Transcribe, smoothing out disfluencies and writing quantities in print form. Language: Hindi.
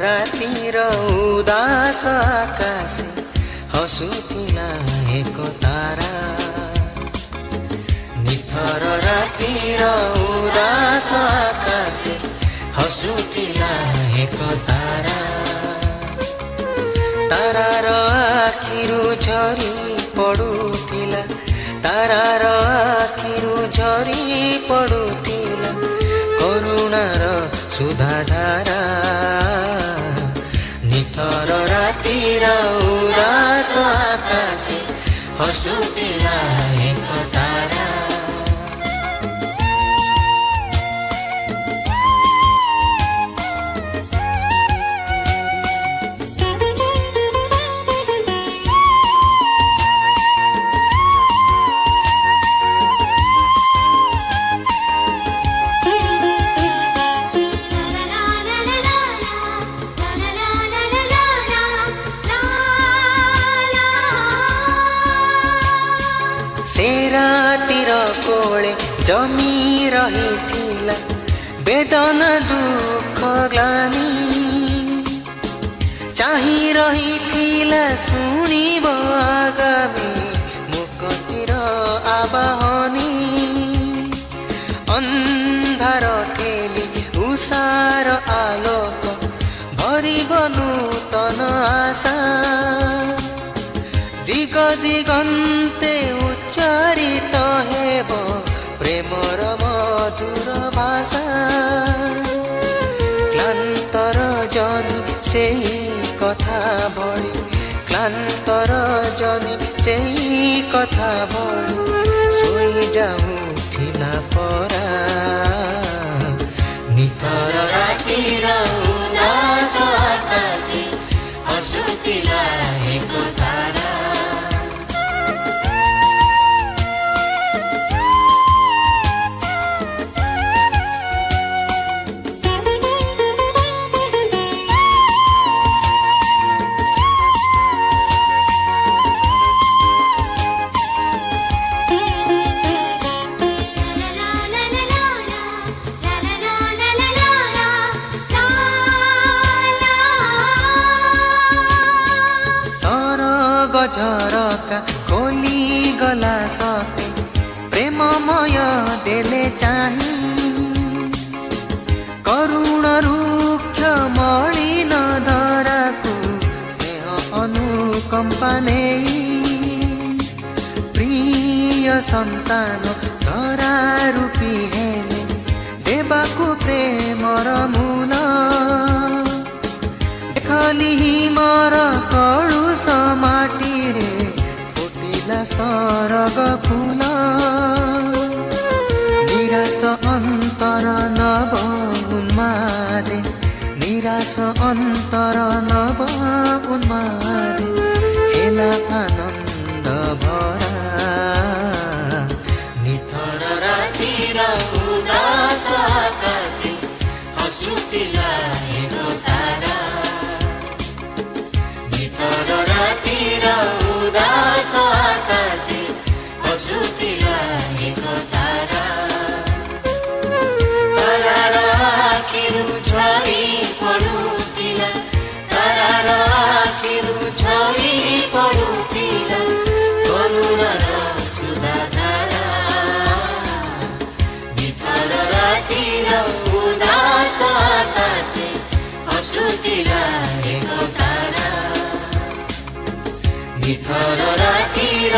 रातिर उदास आकाशे हसुथिला एक तारा निथर रातिर उदास आकाशे हसुथिला एक तारा तारार आखिरु झरी पडुथिला तारार आखिरु झरी पडुथिला करुणार सुधाधारा निथर रातिर उदास आकाशे हसुथिला एक तारा रातिर कोले जमी रही वेदना दुख ग्लानी चाही रही शुणिब आगामी मुक्तिर आवाहनी अंधार ठेली उषार आलोक भरिब नूतन आशा दिग दिगंते उच्चारित हेब प्रेमर मधुर भाषा क्लांतर जनी सेही कथा बड़ी क्लांतर जनी सेही कथा बड़ी सोई जाऊथिला परा निथर रातिर उदास आकाशे हसुथिला एक तारा झरका खोली गला सके प्रेममय देले चाही करुण रुक्ष मलिन धराकु स्नेह अनुकंपा नेई प्रिय संतान धरा रूपी हेले देबाकु प्रेमर मूल देखली हिमर कळुष माटी रे फुटिला सरग फूल निराश अंतर नव उन्मादे निराश अंतर नव उन्मादे हेला आनंद भरा निथर रातिर उदास आकाशे हसुथिला एक तारा निथर रातिर उदास आकाशे हसुथिला एक तारा तारार आखिरु झरी पडुथिला तारार आखिरु झरी पडुथिला करुणार सुधाधारा निथर रातिर उदास आकाशे हसुथिला एक तारा निथर रातिर